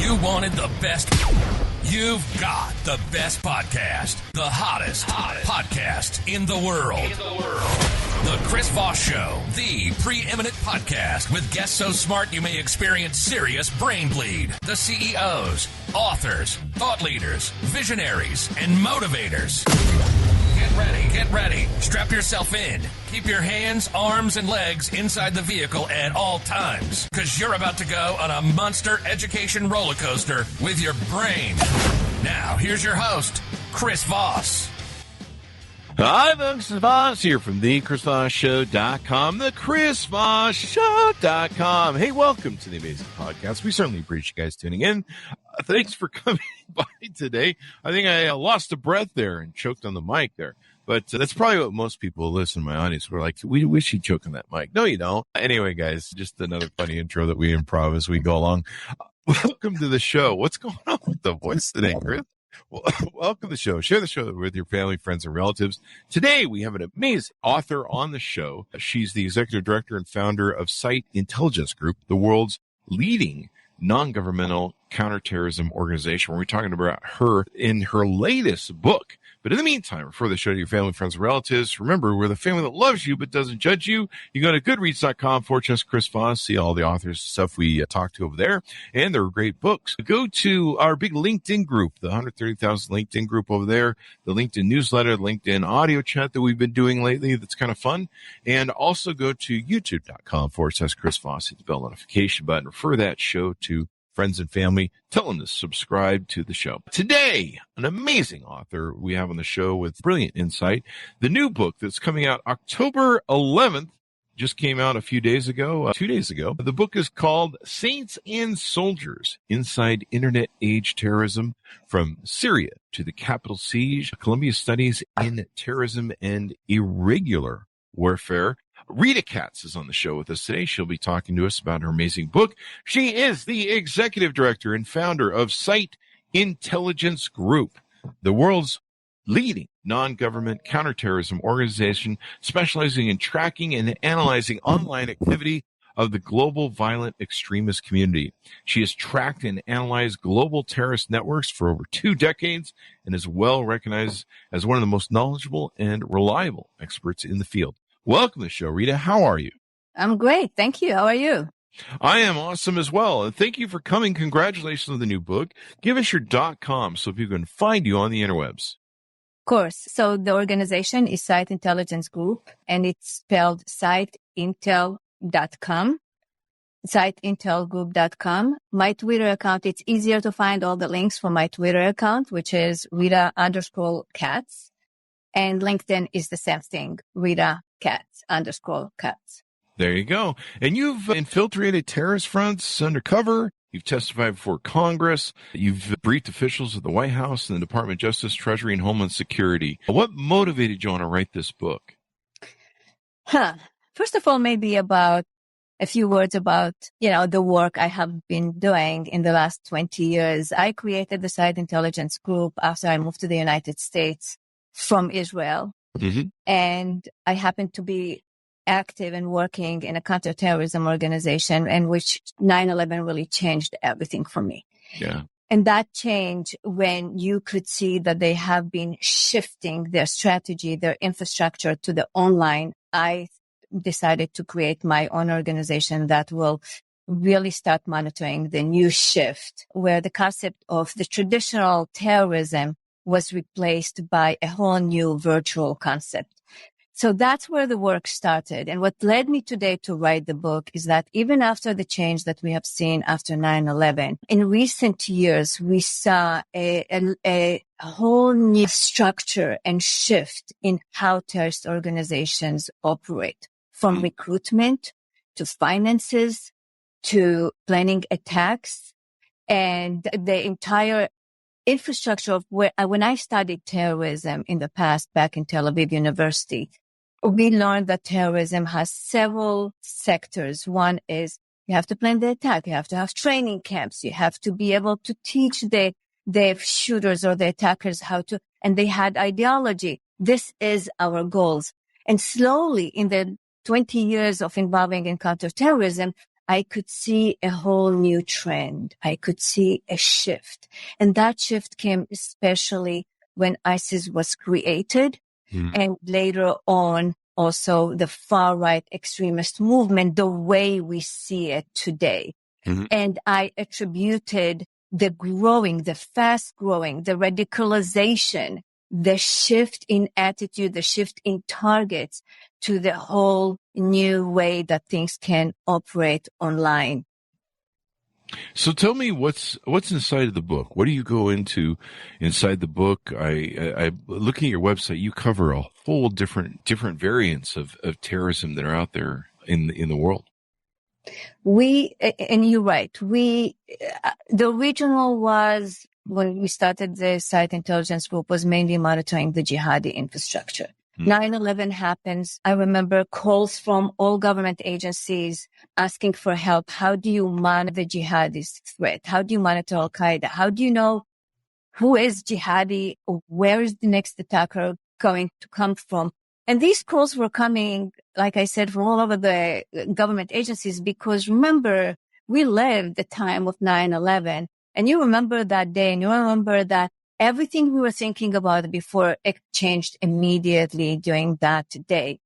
You wanted the best. You've got the best podcast. The hottest podcast in the world. The Chris Voss Show, the preeminent podcast with guests so smart you may experience serious brain bleed. The CEOs, authors, thought leaders, visionaries, and motivators. Get ready. Strap yourself in. Keep your hands, arms, and legs inside the vehicle at all times, because you're about to go on a monster education roller coaster with your brain. Now, here's your host, Chris Voss. Hi, folks. It's Voss here from thechrisvossshow.com, thechrisvossshow.com. Hey, welcome to the amazing podcast. We certainly appreciate you guys tuning in. Thanks for coming by today. I think I lost a breath there and choked on the mic there. But that's probably what most people who listen to my audience were like, we wish you'd choke on that mic. No, you don't. Anyway, guys, just another funny intro that we improv as we go along. Welcome to the show. What's going on with the voice today, Chris? Well, welcome to the show. Share the show with your family, friends, and relatives. Today, we have an amazing author on the show. She's the executive director and founder of Site Intelligence Group, the world's leading non-governmental counterterrorism organization. We're talking about her in her latest book. But in the meantime, refer the show to your family, friends, and relatives. Remember, we're the family that loves you but doesn't judge you. You go to goodreads.com/Chris Voss, see all the authors stuff we talked to over there, and they're great books. Go to our big LinkedIn group, the 130,000 LinkedIn group over there, the LinkedIn newsletter, LinkedIn audio chat that we've been doing lately that's kind of fun. And also go to youtube.com/Chris Voss, hit the bell notification button, refer that show to friends and family. Tell them to subscribe to the show. Today, an amazing author we have on the show with brilliant insight. The new book that's coming out October 11th just came out a few days ago, 2 days ago. The book is called Saints and Soldiers, Inside Internet Age Terrorism, From Syria to the Capitol Siege, Columbia Studies in Terrorism and Irregular Warfare. Rita Katz is on the show with us today. She'll be talking to us about her amazing book. She is the executive director and founder of Site Intelligence Group, the world's leading non-government counterterrorism organization specializing in tracking and analyzing online activity of the global violent extremist community. She has tracked and analyzed global terrorist networks for over 2 decades and is well recognized as one of the most knowledgeable and reliable experts in the field. Welcome to the show, Rita. How are you? I'm great. Thank you. How are you? I am awesome as well. And thank you for coming. Congratulations on the new book. Give us your .com so people can find you on the interwebs. Of course. So the organization is Site Intelligence Group, and it's spelled siteintel.com, siteintelgroup.com. My Twitter account, it's easier to find all the links for my Twitter account, which is Rita_Katz. And LinkedIn is the same thing, Rita_Katz. There you go. And you've infiltrated terrorist fronts undercover. You've testified before Congress. You've briefed officials at the White House and the Department of Justice, Treasury, and Homeland Security. What motivated you on to write this book? First of all, maybe about a few words about, the work I have been doing in the last 20 years. I created the Site Intelligence Group after I moved to the United States from Israel. Mm-hmm. And I happened to be active and working in a counterterrorism organization, in which 9/11 really changed everything for me. Yeah. And that change, when you could see that they have been shifting their strategy, their infrastructure to the online, I decided to create my own organization that will really start monitoring the new shift, where the concept of the traditional terrorism was replaced by a whole new virtual concept. So that's where the work started. And what led me today to write the book is that even after the change that we have seen after 9/11, in recent years, we saw a whole new structure and shift in how terrorist organizations operate, from recruitment to finances to planning attacks, and the entire infrastructure of when I studied terrorism in the past back in Tel Aviv University, we learned that terrorism has several sectors. One is you have to plan the attack. You have to have training camps. You have to be able to teach the shooters or the attackers how to, and they had ideology. This is our goals. And slowly in the 20 years of involving in counterterrorism, I could see a whole new trend. I could see a shift. And that shift came especially when ISIS was created, and later on also the far-right extremist movement, the way we see it today. And I attributed the growing, the fast growing, the radicalization, the shift in attitude, the shift in targets to the whole new way that things can operate online. So tell me what's inside of the book. What do you go into inside the book? I looking at your website, you cover a whole different variants of terrorism that are out there in the world. And you're right. The original was, when we started the site intelligence group, was mainly monitoring the jihadi infrastructure. 9/11 happens. I remember calls from all government agencies asking for help. How do you monitor the jihadist threat? How do you monitor Al-Qaeda? How do you know who is jihadi? Or where is the next attacker going to come from? And these calls were coming, like I said, from all over the government agencies, because remember, we lived the time of 9/11, and you remember that day, and you remember that everything we were thinking about before, it changed immediately during that day.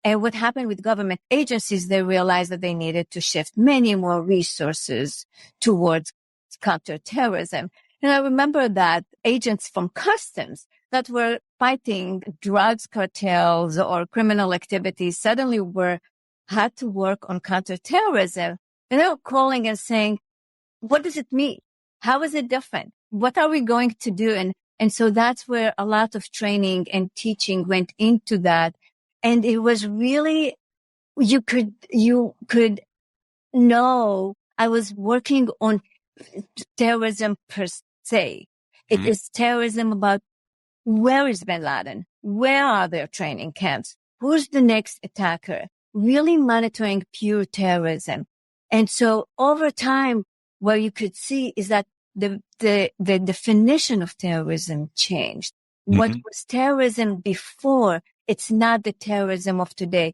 And what happened with government agencies, they realized that they needed to shift many more resources towards counterterrorism. And I remember that agents from customs that were fighting drugs cartels or criminal activities suddenly had to work on counterterrorism. And they were calling and saying, what does it mean? How is it different? What are we going to do? And so that's where a lot of training and teaching went into that. And it was really, you could know I was working on terrorism per se. It is terrorism about where is bin Laden? Where are their training camps? Who's the next attacker? Really monitoring pure terrorism. And so over time, what you could see is that the definition of terrorism changed. What was terrorism before, it's not the terrorism of today.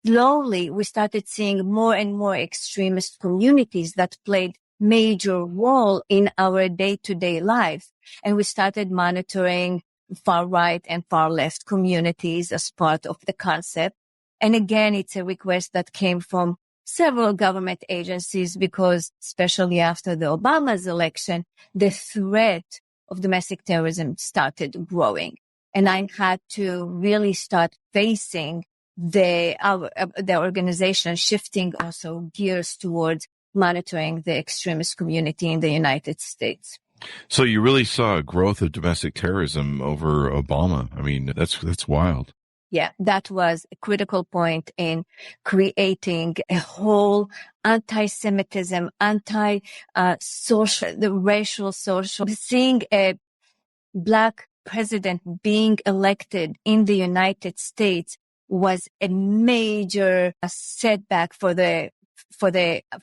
Slowly, we started seeing more and more extremist communities that played major role in our day-to-day lives. And we started monitoring far right and far left communities as part of the concept. And again, it's a request that came from several government agencies, because especially after the Obama's election, the threat of domestic terrorism started growing. And I had to really start facing the organization, shifting also gears towards monitoring the extremist community in the United States. So you really saw a growth of domestic terrorism over Obama. I mean, that's wild. Yeah, that was a critical point in creating a whole anti-Semitism, anti-social, the racial, social. Seeing a Black president being elected in the United States was a major setback for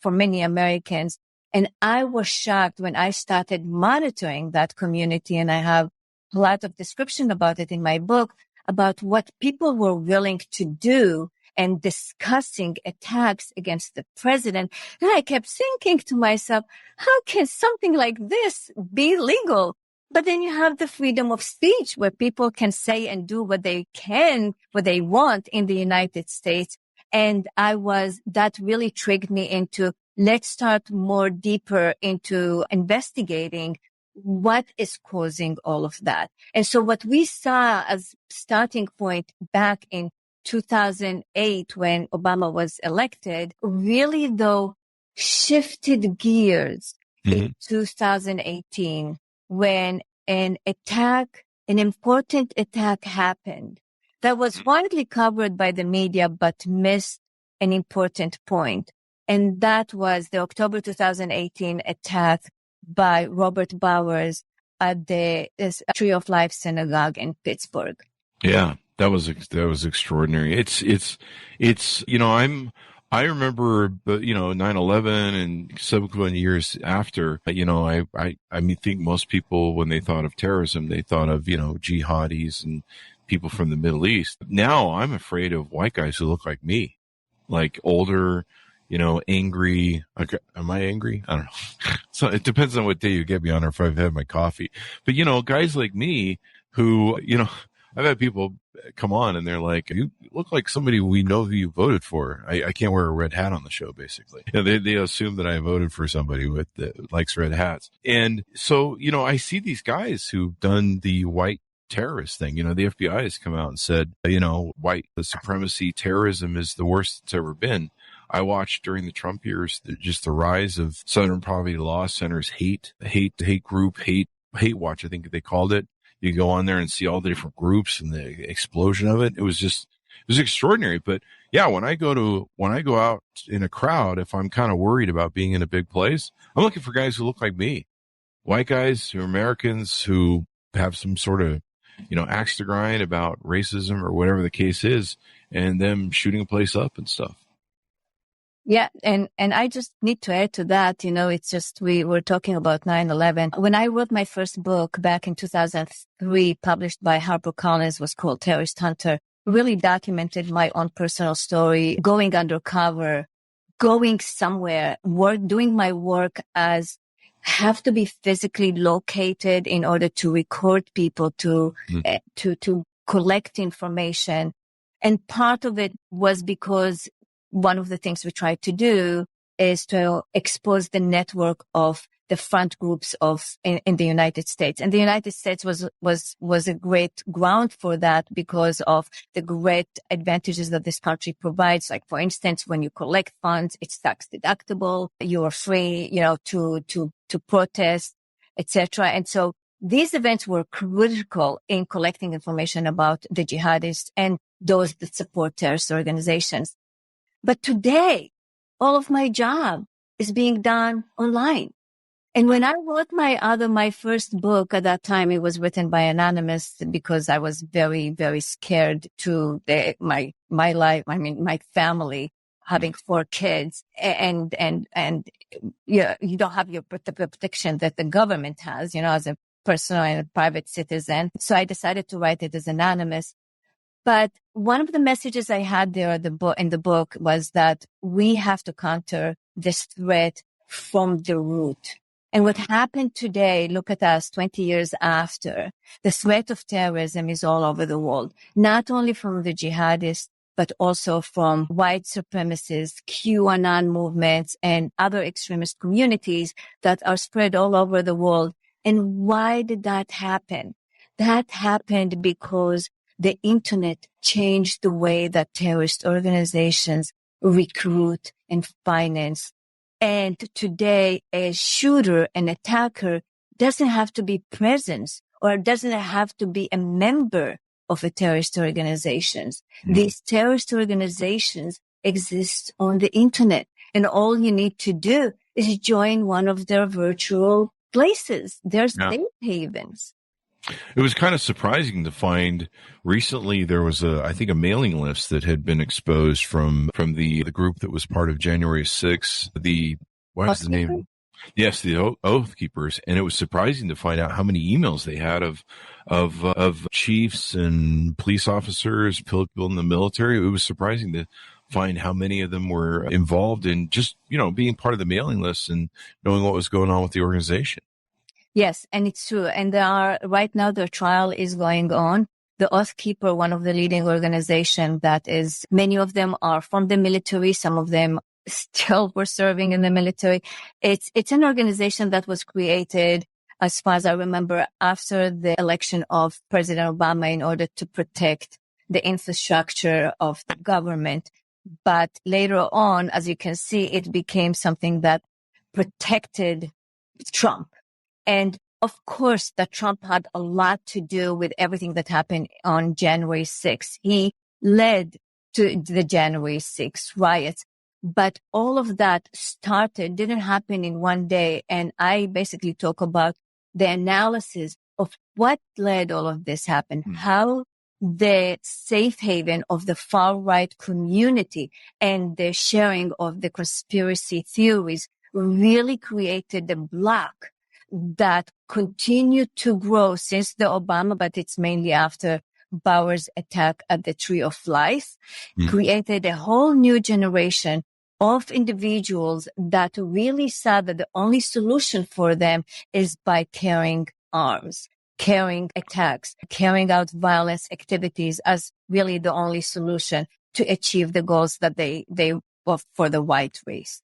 many Americans. And I was shocked when I started monitoring that community, and I have a lot of description about it in my book, about what people were willing to do and discussing attacks against the president. And I kept thinking to myself, how can something like this be legal? But then you have the freedom of speech where people can say and do what they want in the United States. And that really triggered me into, let's start more deeper into investigating what is causing all of that. And so what we saw as starting point back in 2008 when Obama was elected, really though shifted gears in 2018 when an important attack happened that was widely covered by the media but missed an important point. And that was the October 2018 attack by Robert Bowers at the Tree of Life synagogue in Pittsburgh. Yeah, that was extraordinary. I remember, 9/11 and subsequent years after, I think most people, when they thought of terrorism, they thought of, jihadis and people from the Middle East. Now I'm afraid of white guys who look like me, like older, angry. Okay, am I angry? I don't know. So it depends on what day you get me on or if I've had my coffee. But, guys like me who, I've had people come on and they're like, you look like somebody we know who you voted for. I can't wear a red hat on the show, basically. They assume that I voted for somebody that likes red hats. And so, I see these guys who've done the white terrorist thing. The FBI has come out and said, white supremacy terrorism is the worst it's ever been. I watched during the Trump years just the rise of Southern Poverty Law Center's hate watch, I think they called it. You go on there and see all the different groups and the explosion of it. It was extraordinary. But yeah, when I go out in a crowd, if I'm kind of worried about being in a big place, I'm looking for guys who look like me, white guys who are Americans who have some sort of, axe to grind about racism or whatever the case is, and them shooting a place up and stuff. Yeah. And I just need to add to that, it's just, we were talking about 9/11. When I wrote my first book back in 2003, published by HarperCollins, was called Terrorist Hunter, really documented my own personal story, going undercover, going somewhere, doing my work as have to be physically located in order to record people, to collect information. And part of it was because one of the things we tried to do is to expose the network of the front groups in the United States. And the United States was a great ground for that because of the great advantages that this country provides. Like, for instance, when you collect funds, it's tax deductible. You are free, to protest, etc. And so these events were critical in collecting information about the jihadists and those that support terrorist organizations. But today, all of my job is being done online. And when I wrote my first book at that time, it was written by anonymous because I was very, very scared to my life. I mean, my family, having 4 kids, and you don't have the protection that the government has, as a personal and a private citizen. So I decided to write it as anonymous. But one of the messages I had there in the book was that we have to counter this threat from the root. And what happened today, look at us 20 years after, the threat of terrorism is all over the world, not only from the jihadists, but also from white supremacists, QAnon movements, and other extremist communities that are spread all over the world. And why did that happen? That happened because the internet changed the way that terrorist organizations recruit and finance. And today, a shooter, an attacker, doesn't have to be present or doesn't have to be a member of a terrorist organization. Mm. These terrorist organizations exist on the internet, and all you need to do is join one of their virtual places. They're safe havens. It was kind of surprising to find recently there was I think a mailing list that had been exposed from the group that was part of January 6th. What is the name? Yes, the Oath Keepers. And it was surprising to find out how many emails they had of chiefs and police officers, people in the military. It was surprising to find how many of them were involved in just, being part of the mailing list and knowing what was going on with the organization. Yes, and it's true. And right now their trial is going on. The Oath Keeper, one of the leading organizations many of them are from the military. Some of them still were serving in the military. It's an organization that was created, as far as I remember, after the election of President Obama in order to protect the infrastructure of the government. But later on, as you can see, it became something that protected Trump. And of course, that Trump had a lot to do with everything that happened on January 6th. He led to the January 6th riots. But all of that didn't happen in one day. And I basically talk about the analysis of what led all of this happen, how the safe haven of the far right community and the sharing of the conspiracy theories really created the block that continued to grow since the Obama, but it's mainly after Bauer's attack at the Tree of Life, created a whole new generation of individuals that really saw that the only solution for them is by carrying arms, carrying attacks, carrying out violence activities as really the only solution to achieve the goals that they were for the white race.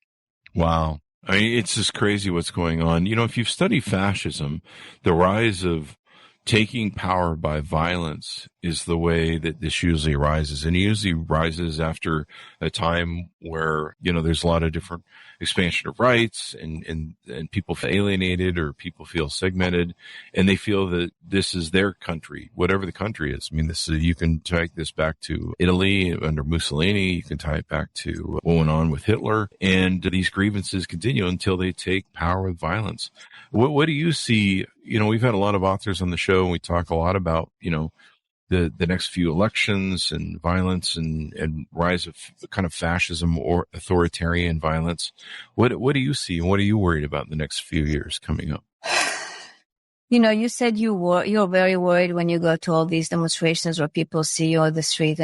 Wow. I mean, it's just crazy what's going on. You know, if you've studied fascism, the rise of taking power by violence is the way that this usually rises. And it usually rises after a time where, you know, there's a lot of different expansion of rights and people feel alienated or people feel segmented and they feel that this is their country, whatever the country is. I mean, you can tie this back to Italy under Mussolini. You can tie it back to what went on with Hitler, and these grievances continue until they take power with violence. What do you see? You know, we've had a lot of authors on the show and we talk a lot about, you know, the next few elections and violence and rise of kind of fascism or authoritarian violence. What do you see and what are you worried about in the next few years coming up? You know, you said you're very worried when you go to all these demonstrations where people see you on the street.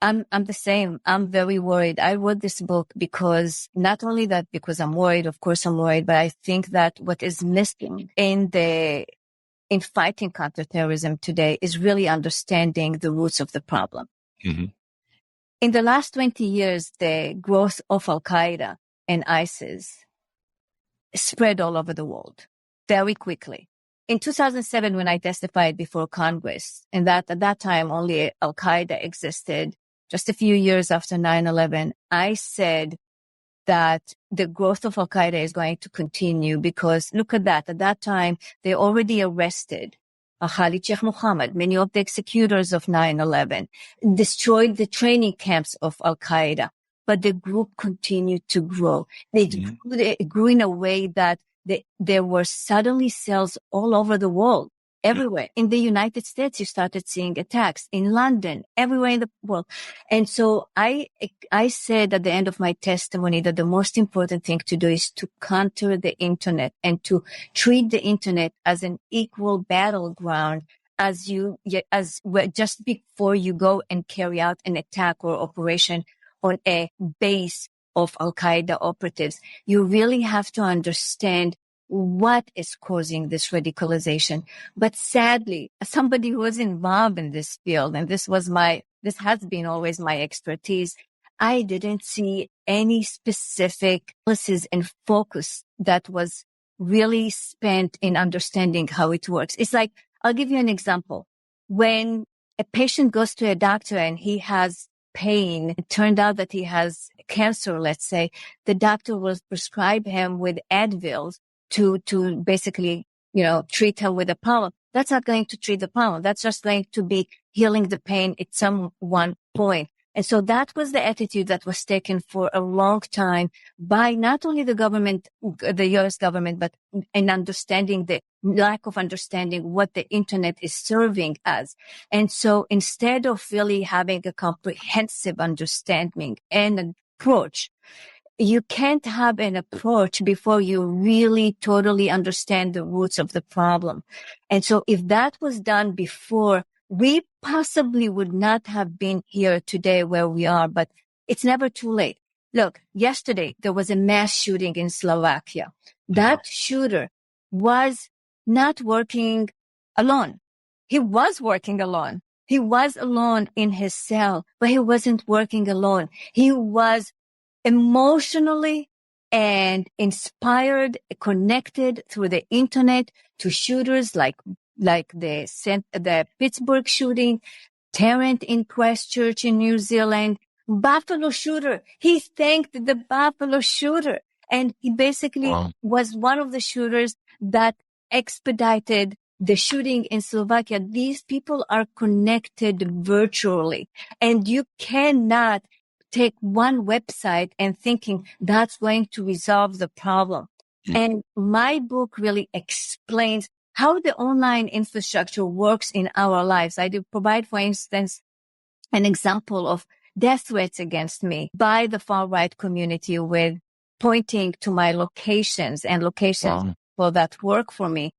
I'm the same. I'm very worried. I wrote this book because not only that, because I'm worried, of course I'm worried, but I think that what is missing in fighting counterterrorism today is really understanding the roots of the problem. Mm-hmm. In the last 20 years, the growth of Al-Qaeda and ISIS spread all over the world very quickly. In 2007, when I testified before Congress, and that at that time only Al-Qaeda existed, just a few years after 9/11, I said that the growth of Al-Qaeda is going to continue because look at that. At that time, they already arrested Khalid Sheikh Mohammed, many of the executors of 9/11, destroyed the training camps of Al-Qaeda, but the group continued to grow. They grew in a way that there were suddenly cells all over the world. Everywhere. In the United States, you started seeing attacks. In London, everywhere in the world. And so I said at the end of my testimony that the most important thing to do is to counter the internet and to treat the internet as an equal battleground just before you go and carry out an attack or operation on a base of Al-Qaeda operatives. You really have to understand what is causing this radicalization. But sadly, as somebody who was involved in this field, and this has been always my expertise, I didn't see any specific analysis and focus that was really spent in understanding how it works. It's like, I'll give you an example. When a patient goes to a doctor and he has pain, it turned out that he has cancer, let's say, the doctor will prescribe him with Advil to basically, treat him with the problem. That's not going to treat the problem. That's just going to be healing the pain at some one point. And so that was the attitude that was taken for a long time by not only the government, the U.S. government, but in understanding the lack of understanding what the internet is serving as. And so instead of really having a comprehensive understanding and an approach, you can't have an approach before you really totally understand the roots of the problem. And so if that was done before, we possibly would not have been here today where we are, but it's never too late. Look, yesterday there was a mass shooting in Slovakia. That shooter was not working alone. He was working alone. He was alone in his cell, but he wasn't working alone. He was emotionally and inspired, connected through the internet to shooters like the Pittsburgh shooting, Tarrant in Christchurch in New Zealand, Buffalo shooter. He thanked the Buffalo shooter. And he basically was one of the shooters that expedited the shooting in Slovakia. These people are connected virtually, and you cannot take one website and thinking that's going to resolve the problem. And my book really explains how the online infrastructure works in our lives. I do provide, for instance, an example of death threats against me by the far-right community with pointing to my locations for that work for me,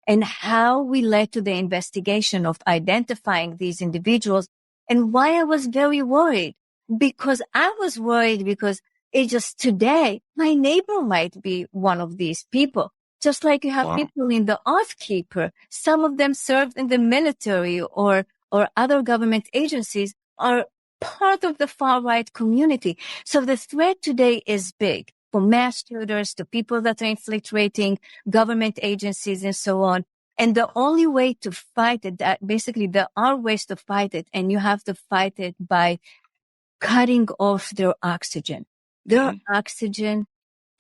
and how we led to the investigation of identifying these individuals, and why I was very worried. Because I was worried because It's just today, my neighbor might be one of these people. Just like you have people in the Oath Keeper. Some of them served in the military or other government agencies, are part of the far-right community. So the threat today is big, from mass shooters to people that are infiltrating government agencies and so on. And the only way to fight it, basically there are ways to fight it, and you have to fight it by cutting off their oxygen. Their oxygen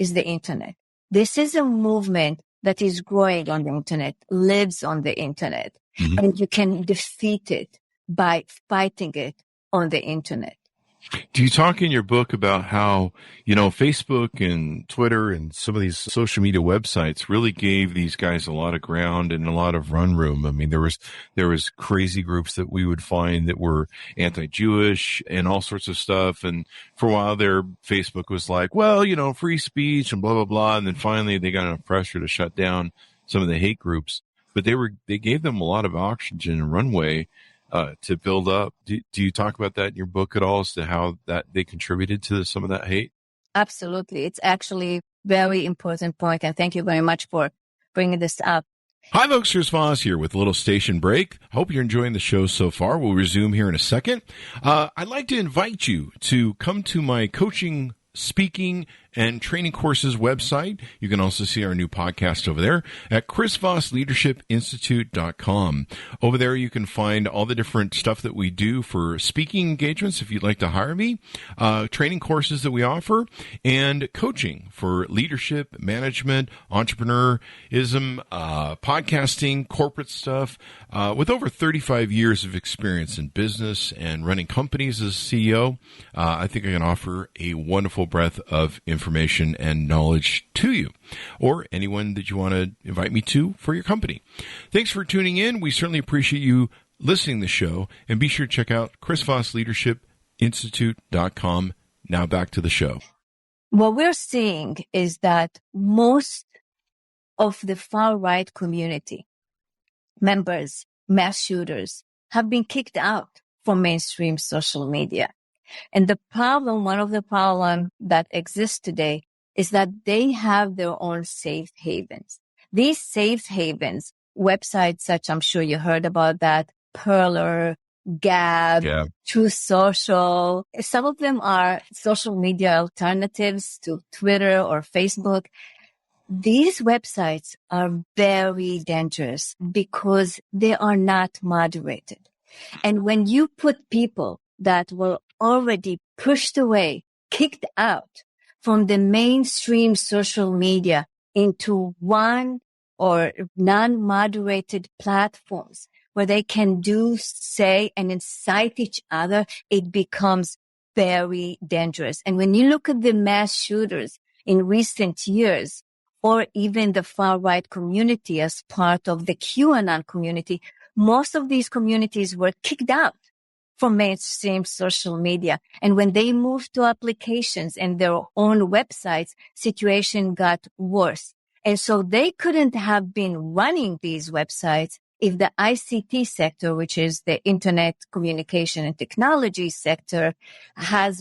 is the internet. This is a movement that is growing on the internet, lives on the internet, and you can defeat it by fighting it on the internet. Do you talk in your book about how, Facebook and Twitter and some of these social media websites really gave these guys a lot of ground and a lot of run room? I mean, there was crazy groups that we would find that were anti-Jewish and all sorts of stuff. And for a while there, Facebook was like, well, free speech and blah, blah, blah. And then finally they got enough pressure to shut down some of the hate groups, but they gave them a lot of oxygen and runway to build up. Do you talk about that in your book at all, as to how that they contributed to some of that hate? Absolutely. It's actually a very important point, and thank you very much for bringing this up. Hi, folks. Here's Voss here with a little station break. Hope you're enjoying the show so far. We'll resume here in a second. I'd like to invite you to come to my coaching, speaking, and training courses website. You can also see our new podcast over there at chrisvossleadershipinstitute.com. Over there, you can find all the different stuff that we do for speaking engagements if you'd like to hire me, training courses that we offer, and coaching for leadership, management, entrepreneurism, podcasting, corporate stuff. With over 35 years of experience in business and running companies as CEO, I think I can offer a wonderful breadth of information and knowledge to you, or anyone that you want to invite me to for your company. Thanks for tuning in. We certainly appreciate you listening to the show, and be sure to check out chrisvossleadershipinstitute.com. Now back to the show. What we're seeing is that most of the far-right community members, mass shooters, have been kicked out from mainstream social media. And one of the problems that exists today is that they have their own safe havens. These safe havens, websites such, I'm sure you heard about that, Perler, Gab, Truth Social. Some of them are social media alternatives to Twitter or Facebook. These websites are very dangerous because they are not moderated. And when you put people that were already pushed away, kicked out from the mainstream social media into one or non-moderated platforms where they can say, and incite each other, it becomes very dangerous. And when you look at the mass shooters in recent years, or even the far-right community as part of the QAnon community, most of these communities were kicked out from mainstream social media. And when they moved to applications and their own websites, situation got worse. And so they couldn't have been running these websites if the ICT sector, which is the Internet Communication and Technology sector,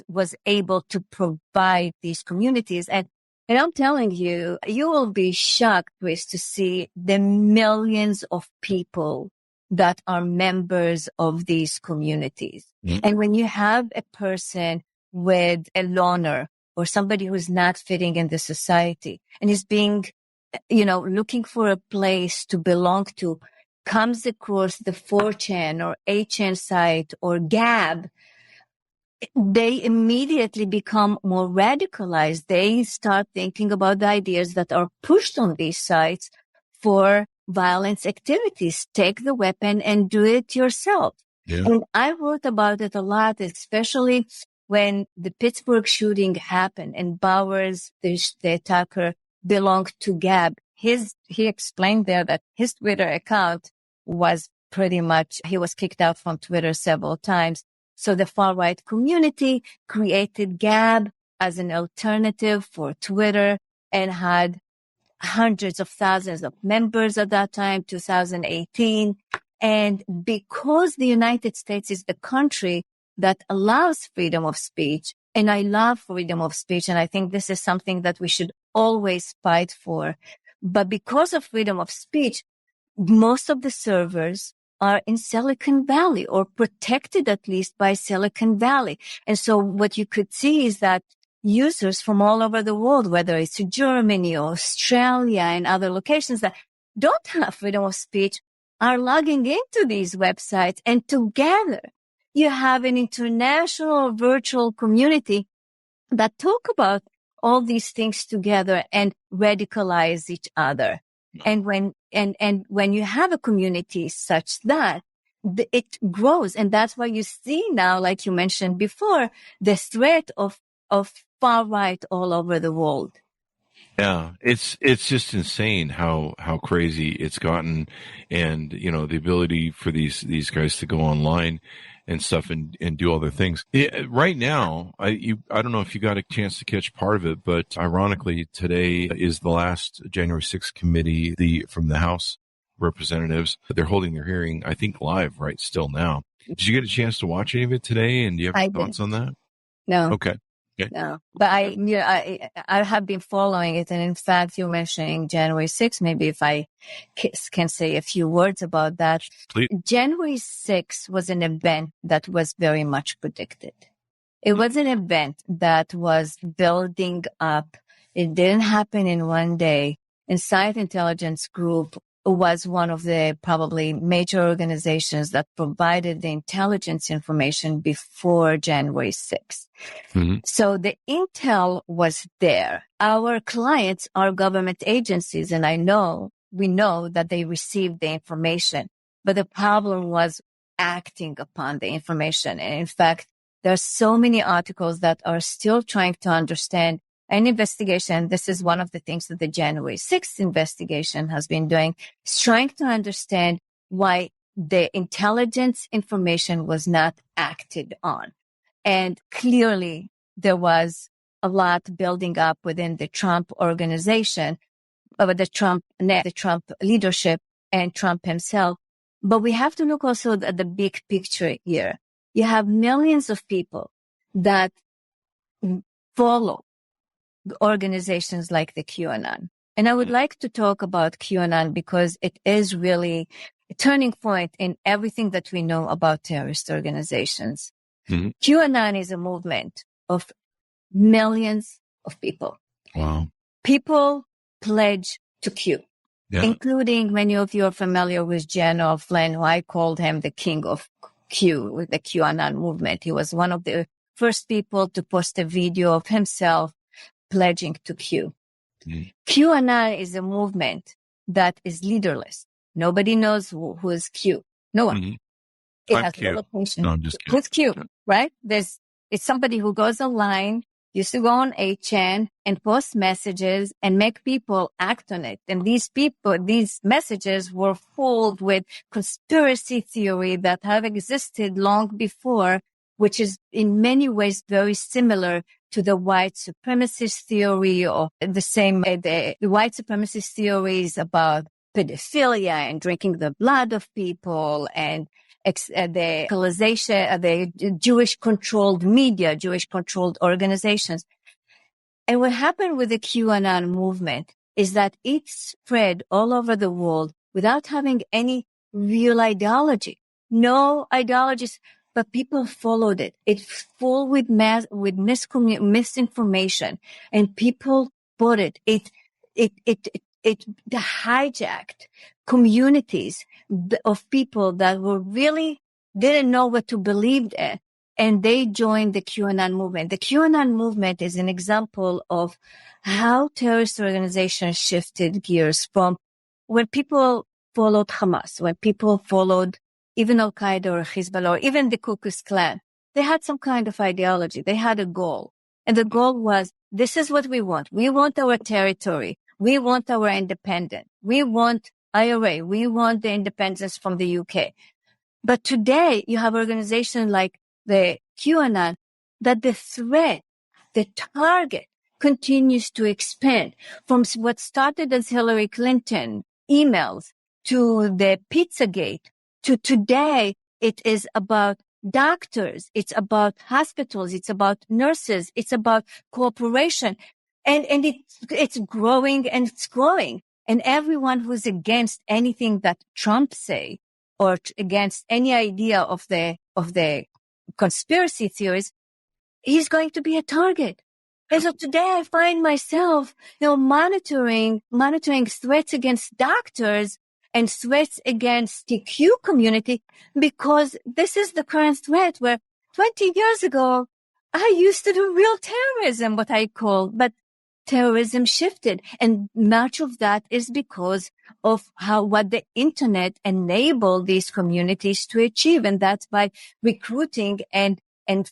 was able to provide these communities. And I'm telling you, you will be shocked, Chris, to see the millions of people that are members of these communities. Mm-hmm. And when you have a person with a loner or somebody who's not fitting in the society and is being, looking for a place to belong to, comes across the 4chan or 8chan site or Gab, they immediately become more radicalized. They start thinking about the ideas that are pushed on these sites for violence activities. Take the weapon and do it yourself. Yeah. And I wrote about it a lot, especially when the Pittsburgh shooting happened and Bowers, the attacker, belonged to Gab. He explained there that his Twitter account was he was kicked out from Twitter several times. So the far-right community created Gab as an alternative for Twitter and had hundreds of thousands of members at that time, 2018. And because the United States is the country that allows freedom of speech, And I love freedom of speech. And I think this is something that we should always fight for. But because of freedom of speech, most of the servers are in Silicon Valley or protected at least by Silicon Valley. And so what you could see is that users from all over the world, whether it's Germany or Australia and other locations that don't have freedom of speech, are logging into these websites. And together you have an international virtual community that talk about all these things together and radicalize each other. And when you have a community such that it grows, and that's why you see now, like you mentioned before, the threat of far right all over the world. Yeah, it's just insane how crazy it's gotten, and the ability for these guys to go online and stuff and do all their things. Right now, I don't know if you got a chance to catch part of it, but ironically, today is the last January 6th committee from the House Representatives. They're holding their hearing, I think, live right still now. Did you get a chance to watch any of it today? And do you have thoughts on that? No. Okay. No, but I have been following it. And in fact, you're mentioning January 6th. Maybe if I can say a few words about that. Please. January 6th was an event that was very much predicted. It was an event that was building up. It didn't happen in one day. Inside Intelligence Group was one of the probably major organizations that provided the intelligence information before January 6th. Mm-hmm. So the intel was there. Our clients are government agencies, and we know that they received the information, but the problem was acting upon the information. And in fact, there are so many articles that are still trying to understand an investigation. This is one of the things that the January 6th investigation has been doing, is trying to understand why the intelligence information was not acted on. And clearly there was a lot building up within the Trump organization, the Trump leadership and Trump himself. But we have to look also at the big picture here. You have millions of people that follow organizations like the QAnon. And I would like to talk about QAnon because it is really a turning point in everything that we know about terrorist organizations. Mm-hmm. QAnon is a movement of millions of people. Wow. People pledge to Q, including many of you are familiar with General Flynn, who I called him the king of Q with the QAnon movement. He was one of the first people to post a video of himself pledging to Q. Mm. QAnon is a movement that is leaderless. Nobody knows who is Q. No one. Mm-hmm. It I'm has Q. no location. No, I'm just kidding. Who's Q, right? It's somebody who goes online, used to go on 8chan and post messages and make people act on it. And these messages were filled with conspiracy theory that have existed long before, which is in many ways very similar to the white supremacist theory, or the same, the white supremacist theories about pedophilia and drinking the blood of people and the legalization, the Jewish controlled media, Jewish controlled organizations. And what happened with the QAnon movement is that it spread all over the world without having any real ideology, no ideologies. But people followed it. It's full with misinformation, and people bought it. It hijacked communities of people that were really didn't know what to believe in, and they joined the QAnon movement. The QAnon movement is an example of how terrorist organizations shifted gears from when people followed Hamas, when people followed even Al-Qaeda or Hezbollah, or even the Ku Klux Klan. They had some kind of ideology. They had a goal. And the goal was, this is what we want. We want our territory. We want our independence. We want IRA. We want the independence from the UK. But today you have organizations like the QAnon that the threat, the target continues to expand from what started as Hillary Clinton emails to the Pizzagate. To today, it is about doctors. It's about hospitals. It's about nurses. It's about cooperation. And it's growing and it's growing. And everyone who's against anything that Trump say or against any idea of the conspiracy theories, he's going to be a target. And so today I find myself, monitoring threats against doctors and threats against the Q community, because this is the current threat where 20 years ago, I used to do real terrorism, what I call, but terrorism shifted. And much of that is because of what the internet enabled these communities to achieve. And that's by recruiting and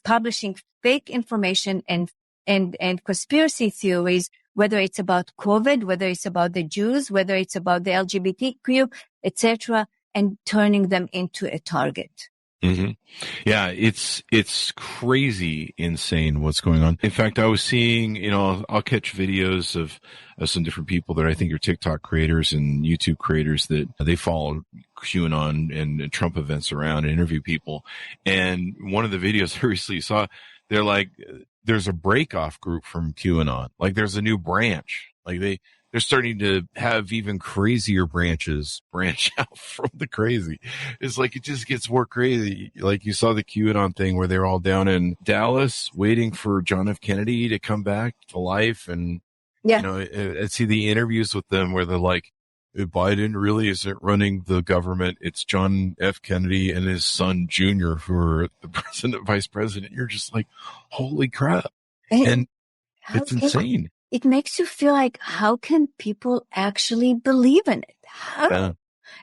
publishing fake information and conspiracy theories, whether it's about COVID, whether it's about the Jews, whether it's about the LGBTQ, etc., and turning them into a target. Mm-hmm. Yeah, it's crazy, insane what's going on. In fact, I was seeing, I'll catch videos of some different people that I think are TikTok creators and YouTube creators that they follow QAnon and Trump events around and interview people. And one of the videos I recently saw, they're like, there's a break-off group from QAnon. Like there's a new branch. Like they're starting to have even crazier branches branch out from the crazy. It's like it just gets more crazy. Like you saw the QAnon thing where they're all down in Dallas waiting for John F. Kennedy to come back to life. And, I see the interviews with them where they're like, Biden really isn't running the government. It's John F. Kennedy and his son Jr. who are the president, vice president. You're just like, holy crap. And it's insane. It makes you feel like, how can people actually believe in it? How?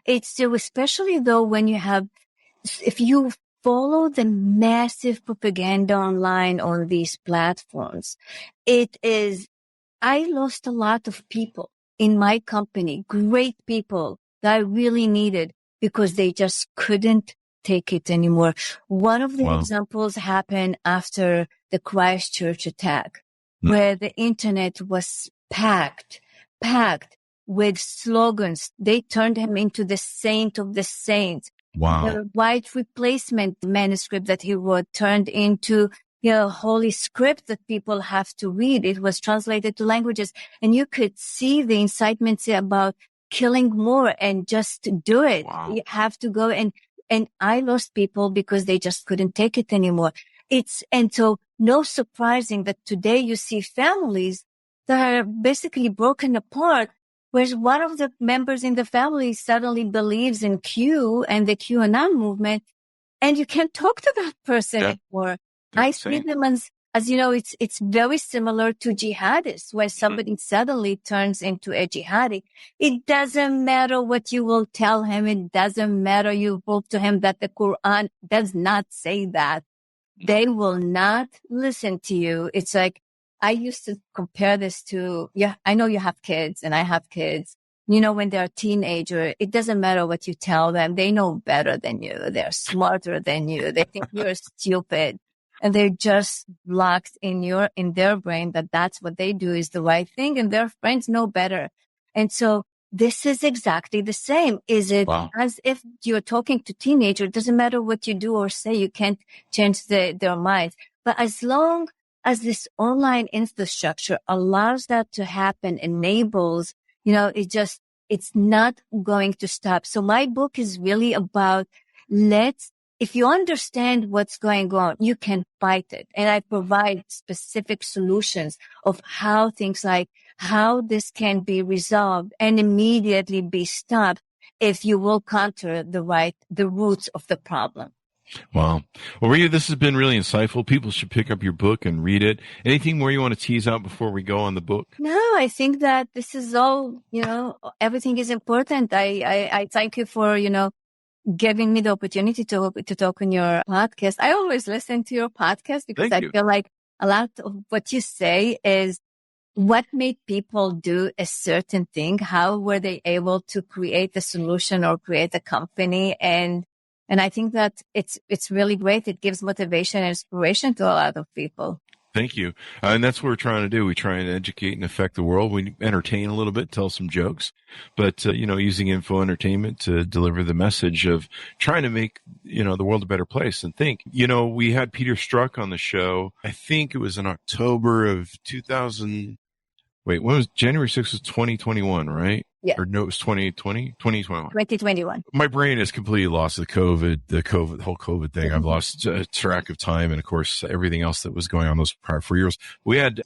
It's still, especially though, when if you follow the massive propaganda online on these platforms, I lost a lot of people in my company, great people that I really needed because they just couldn't take it anymore. One of the examples happened after the Christchurch attack, where the internet was packed with slogans. They turned him into the saint of the saints. Wow. The white replacement manuscript that he wrote turned into holy script that people have to read. It was translated to languages, and you could see the incitements about killing more and just do it. Wow. You have to go and I lost people because they just couldn't take it anymore. And so no surprising that today you see families that are basically broken apart, whereas one of the members in the family suddenly believes in Q and the QAnon movement, and you can't talk to that person anymore. I see them as it's very similar to jihadists, where somebody suddenly turns into a jihadi. It doesn't matter what you will tell him. It doesn't matter you prove to him that the Quran does not say that. They will not listen to you. It's like, I used to compare this to, I know you have kids and I have kids. When they're a teenager, it doesn't matter what you tell them. They know better than you. They're smarter than you. They think you're stupid. And they're just locked in their brain that that's what they do is the right thing, and their friends know better. And so this is exactly the same. Is it as if you're talking to teenagers? It doesn't matter what you do or say. You can't change their minds. But as long as this online infrastructure allows that to happen, enables, it's not going to stop. So my book is really about if you understand what's going on, you can fight it. And I provide specific solutions of how this can be resolved and immediately be stopped if you will counter the roots of the problem. Wow. Well, Rita, this has been really insightful. People should pick up your book and read it. Anything more you want to tease out before we go on the book? No, I think that this is all, everything is important. I thank you for, giving me the opportunity to talk on your podcast. I always listen to your podcast because I feel like a lot of what you say is what made people do a certain thing. How were they able to create a solution or create a company? And I think that it's really great. It gives motivation and inspiration to a lot of people. Thank you. And that's what we're trying to do. We try and educate and affect the world. We entertain a little bit, tell some jokes, but, using info entertainment to deliver the message of trying to make, the world a better place and think. We had Peter Strzok on the show. I think it was in October of 2000. Wait, when was January 6th was 2021, right? Yeah. Or no, it was 2020, 2021. 2021. My brain has completely lost the whole COVID thing. I've lost track of time and, of course, everything else that was going on those prior 4 years. We had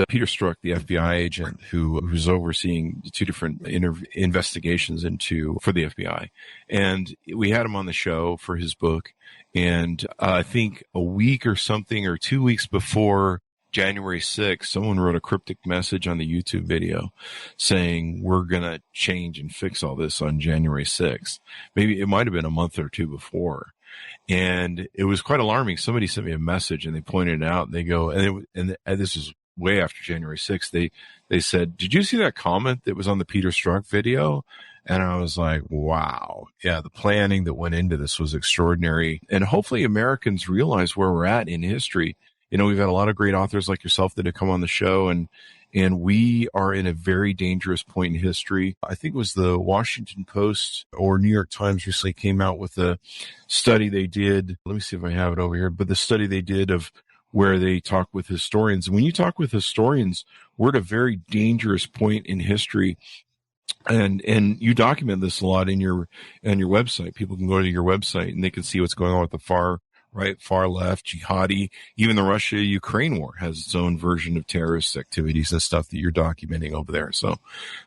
Peter Strzok, the FBI agent, who's overseeing two different investigations for the FBI, and we had him on the show for his book. And I think a week or something, or 2 weeks before January 6th, someone wrote a cryptic message on the YouTube video saying, we're going to change and fix all this on January 6th. Maybe it might have been a month or two before. And it was quite alarming. Somebody sent me a message and they pointed it out, and they go, and this is way after January 6th. They said, did you see that comment that was on the Peter Strzok video? And I was like, wow. Yeah, the planning that went into this was extraordinary. And hopefully Americans realize where we're at in history. We've had a lot of great authors like yourself that have come on the show, and we are in a very dangerous point in history. I think it was the Washington Post or New York Times recently came out with a study they did. Let me see if I have it over here. But the study they did of where they talk with historians. When you talk with historians, we're at a very dangerous point in history. And you document this a lot on your website. People can go to your website and they can see what's going on with the far right, far left, jihadi. Even the Russia-Ukraine war has its own version of terrorist activities and stuff that you're documenting over there. So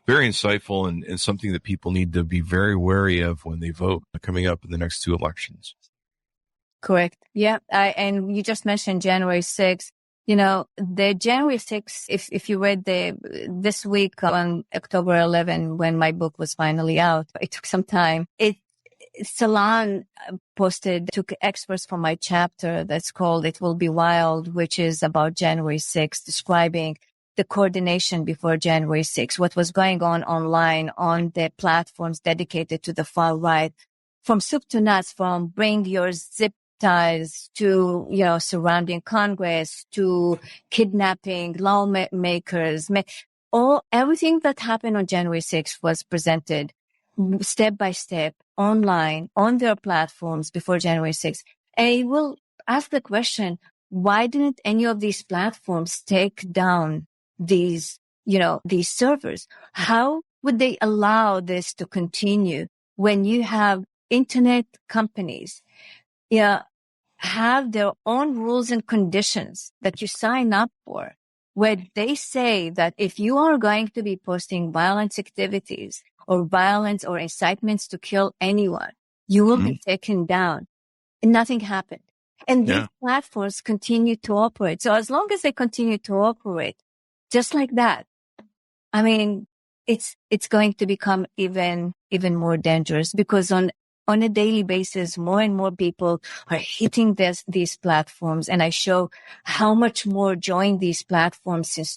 very insightful and something that people need to be very wary of when they vote coming up in the next two elections. Correct. Yeah. And you just mentioned January 6th. The January 6th, if you read this week on October 11, when my book was finally out, it took some time. Salon took experts from my chapter that's called It Will Be Wild, which is about January 6th, describing the coordination before January 6th, what was going on online on the platforms dedicated to the far right, from soup to nuts, from bring your zip ties to, surrounding Congress, to kidnapping lawmakers. Everything that happened on January 6th was presented step by step online on their platforms before January 6th. And I will ask the question, why didn't any of these platforms take down these servers? How would they allow this to continue when you have internet companies, have their own rules and conditions that you sign up for, where they say that if you are going to be posting violence activities or violence or incitements to kill anyone, you will be taken down. And nothing happened. And these platforms continue to operate. So as long as they continue to operate just like that, I mean, it's going to become even more dangerous, because on a daily basis, more and more people are hitting these platforms. And I show how much more joined these platforms since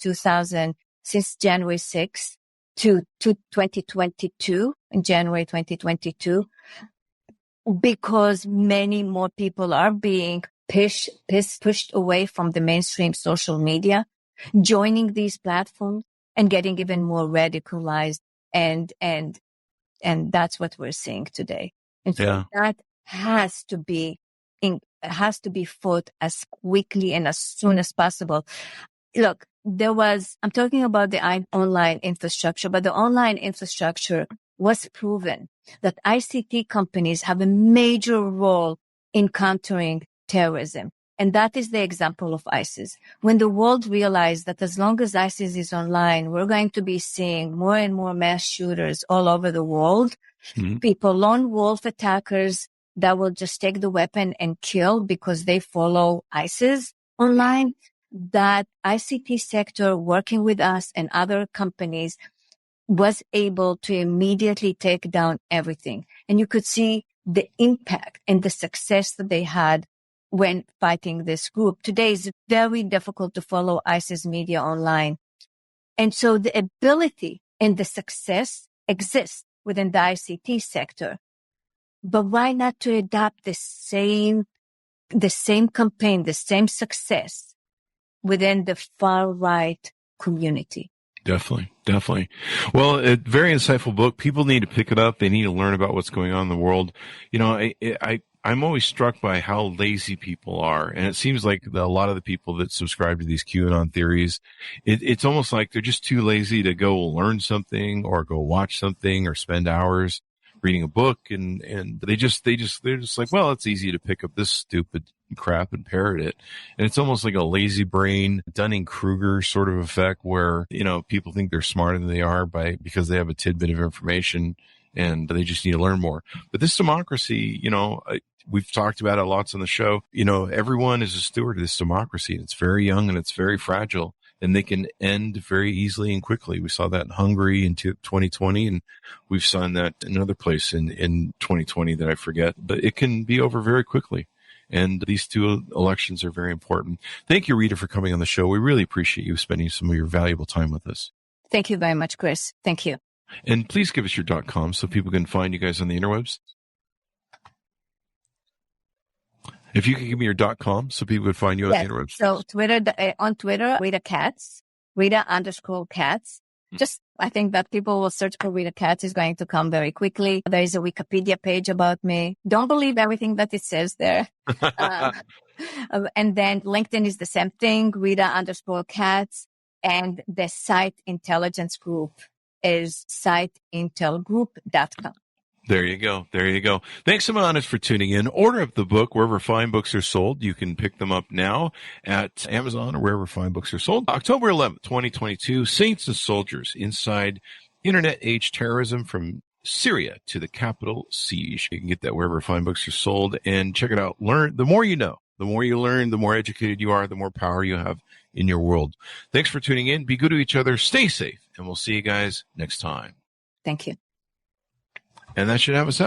January 6th to 2022, in January 2022, because many more people are being pushed away from the mainstream social media, joining these platforms and getting even more radicalized. And that's what we're seeing today. And so that has to be fought as quickly and as soon as possible. Look, I'm talking about the online infrastructure, but the online infrastructure was proven that ICT companies have a major role in countering terrorism. And that is the example of ISIS. When the world realized that as long as ISIS is online, we're going to be seeing more and more mass shooters all over the world, people, lone wolf attackers that will just take the weapon and kill because they follow ISIS online. That ICT sector, working with us and other companies, was able to immediately take down everything. And you could see the impact and the success that they had when fighting this group. Today is very difficult to follow ISIS media online. And so the ability and the success exists within the ICT sector. But why not to adopt the same campaign, the same success within the far right community. Definitely, definitely. Well, a very insightful book. People need to pick it up. They need to learn about what's going on in the world. You know, I'm always struck by how lazy people are. And it seems like a lot of the people that subscribe to these QAnon theories, it's almost like they're just too lazy to go learn something or go watch something or spend hours reading a book. And they're just like, well, it's easy to pick up this stupid crap and parrot it. And it's almost like a lazy brain, Dunning-Kruger sort of effect where, you know, people think they're smarter than they are because they have a tidbit of information and they just need to learn more. But this democracy, you know, we've talked about it lots on the show. You know, everyone is a steward of this democracy. It's very young and it's very fragile, and they can end very easily and quickly. We saw that in Hungary in 2020, and we've seen that in another place in 2020 that I forget. But it can be over very quickly. And these two elections are very important. Thank you, Rita, for coming on the show. We really appreciate you spending some of your valuable time with us. Thank you very much, Chris. Thank you. And please give us your .com so people can find you guys on the interwebs. If you could give me your .com so people would find you on the interwebs. So on Twitter, Rita Katz, Rita_Katz. Just, I think that people will search for Rita Katz is going to come very quickly. There is a Wikipedia page about me. Don't believe everything that it says there. And then LinkedIn is the same thing, Rita_Katz. And the site intelligence group is siteintelgroup.com. There you go. There you go. Thanks so much for tuning in. Order up the book wherever fine books are sold. You can pick them up now at Amazon or wherever fine books are sold. October 11th, 2022, Saints and Soldiers Inside Internet Age Terrorism from Syria to the Capital Siege. You can get that wherever fine books are sold and check it out. Learn. The more you know, the more you learn, the more educated you are, the more power you have in your world. Thanks for tuning in. Be good to each other. Stay safe. And we'll see you guys next time. Thank you. And that should have us out.